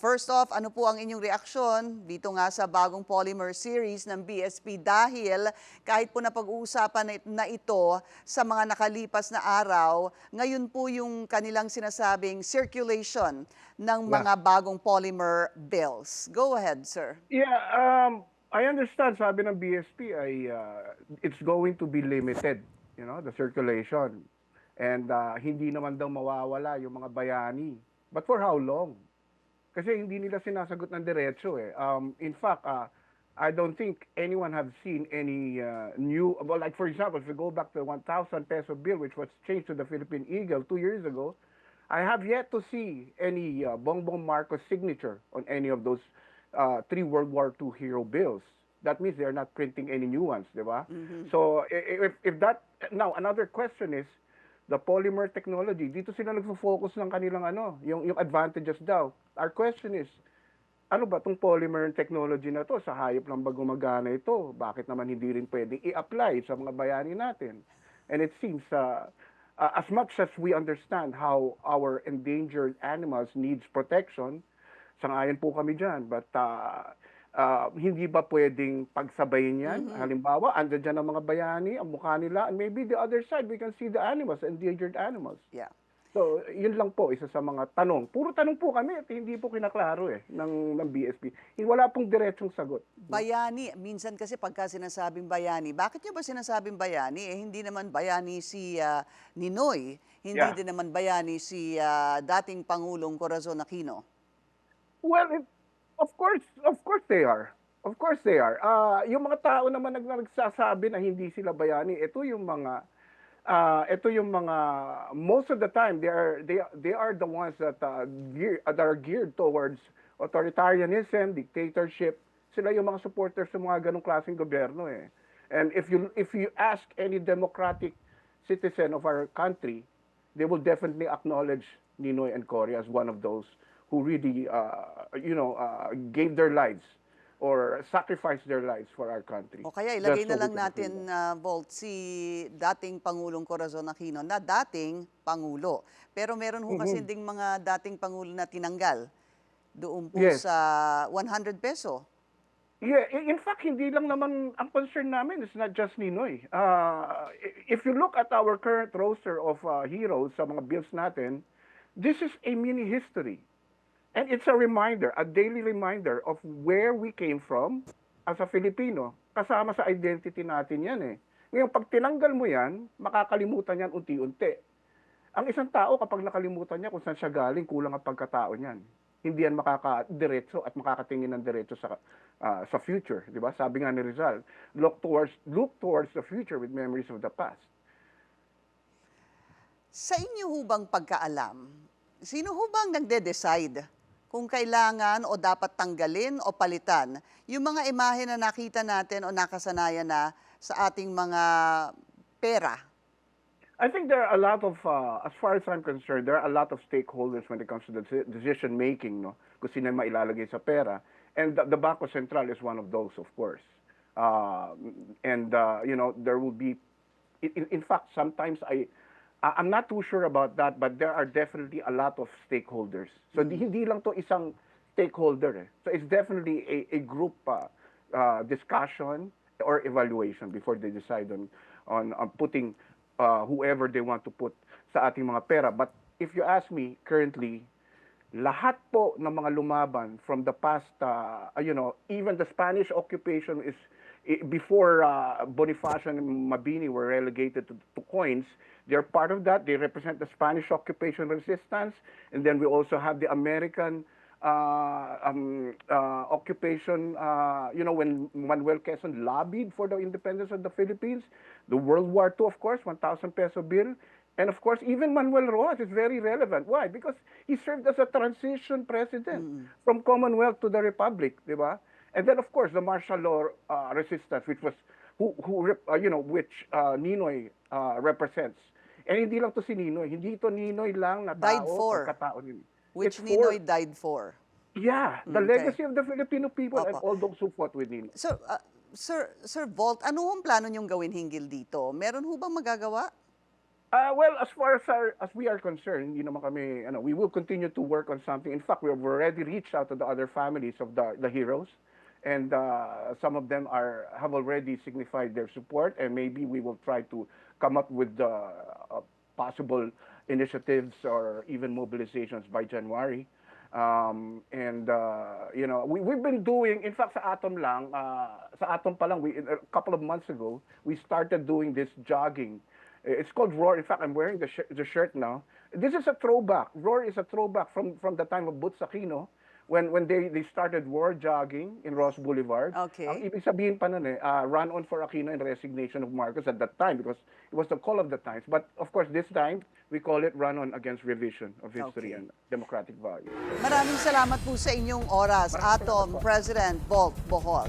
First off, ano po ang inyong reaksyon dito nga sa bagong polymer series ng BSP dahil kahit po napag-uusapan na ito sa mga nakalipas na araw, ngayon po yung kanilang sinasabing circulation ng Yeah. mga bagong polymer bills. Go ahead, sir. Yeah, I understand sabi ng BSP ay it's going to be limited, the circulation. And hindi naman daw mawawala yung mga bayani. But for how long? Kasi hindi nila sinasagot ng diretso eh. In fact, I don't think anyone have seen any new, well, like for example, if we go back to the 1,000 peso bill, which was changed to the Philippine Eagle 2 years ago, I have yet to see any Bongbong Marcos signature on any of those three World War II hero bills. That means they're not printing any new ones, di ba? So if that, now another question is, the polymer technology, dito sila nagfo-focus ng kanilang yung advantages daw. Our question is, ano ba itong polymer technology na to? Sa hayop lang ba gumagana ito? Bakit naman hindi rin pwedeng i-apply sa mga bayani natin? And it seems, as much as we understand how our endangered animals needs protection, sangayon po kami dyan. But hindi ba pwedeng pagsabayin yan? Halimbawa, andyan dyan ang mga bayani, ang mukha nila, and maybe the other side, we can see the animals, endangered animals. Yeah. So, yun lang po, isa sa mga tanong. Puro tanong po kami at hindi po kinaklaro ng BSP. Wala pong diretsong sagot. Bayani, minsan kasi pagka sinasabing bayani, bakit niyo ba sinasabing bayani? Hindi naman bayani si Ninoy, hindi Yeah. din naman bayani si dating Pangulong Corazon Aquino. Well, of course they are. Of course they are. Yung mga tao naman nagsasabi na hindi sila bayani, ito yung mga most of the time they are the ones that are geared towards authoritarianism, dictatorship. Sila yung mga supporters sa mga ganong klaseng gobyerno eh. And if you ask any democratic citizen of our country, they will definitely acknowledge Ninoy and Cory as one of those who really gave their lives or sacrificed their lives for our country. O kaya ilagay Just na so we lang can natin, freedom. Volt, si dating Pangulong Corazon Aquino na dating Pangulo. Pero meron ho kasi Mhm. ding mga dating Pangulo na tinanggal doon po Yes. sa 100 peso. Yeah, in fact, hindi lang naman ang concern namin is not just Ninoy. If you look at our current roster of heroes sa mga bills natin, this is a mini history. And it's a reminder, a daily reminder of where we came from as a Filipino. Kasama sa identity natin yan eh. Ngayon, pag tinanggal mo yan, makakalimutan yan unti-unti. Ang isang tao, kapag nakalimutan niya kung saan siya galing, kulang ang pagkatao niyan. Hindi yan makakadiretso at makakatingin ng diretso sa future, di ba? Sabi nga ni Rizal, look towards the future with memories of the past. Sa inyo ho bang pagkaalam, sino ho bang nagde-decide kung kailangan o dapat tanggalin o palitan yung mga imahe na nakita natin o nakasanayan na sa ating mga pera? I think there are a lot of, as far as I'm concerned, there are a lot of stakeholders when it comes to the decision making, no? Kung sino yung mailalagay sa pera. And the Bangko Sentral is one of those, of course. There will be, in fact, sometimes I'm not too sure about that, but there are definitely a lot of stakeholders. So hindi lang to isang stakeholder. So it's definitely a group discussion or evaluation before they decide on putting whoever they want to put sa ating mga pera. But if you ask me currently, lahat po ng mga lumaban from the past, even the Spanish occupation is before Bonifacio and Mabini were relegated to coins. They're part of that. They represent the Spanish occupation resistance, and then we also have the American occupation. When Manuel Quezon lobbied for the independence of the Philippines, the World War II, of course, 1,000 peso bill. And of course, even Manuel Rojas is very relevant. Why? Because he served as a transition president from Commonwealth to the Republic, di ba? And then, of course, the martial law resistance, which was which Ninoy represents. And hindi lang to si Ninoy, hindi ito Ninoy lang na Died tao, for. pagkatao nila. Which It's Ninoy died for. yeah, the Okay. legacy of the Filipino people and Opo. all those who fought with Ninoy. So, Sir Volt, ano hong plano niyong gawin hinggil dito? Meron ho bang magagawa? Well, as far as we are concerned, hindi naman kami, we will continue to work on something. In fact, we've already reached out to the other families of the heroes, and some of them have already signified their support, and maybe we will try to come up with possible initiatives or even mobilizations by January. We've been doing, in fact, sa Atom pa lang, a couple of months ago, we started doing this jogging. It's called Roar. In fact, I'm wearing the shirt now. This is a throwback. Roar is a throwback from the time of Boots Aquino, when they started war jogging in Ross Boulevard. Okay. Ang ibig sabihin pa nun run on for Aquino and resignation of Marcos at that time, because it was the call of the times. But of course, this time, we call it run on against revision of history Okay. and democratic values. Maraming salamat po sa inyong oras, Atom President Volt Bohol.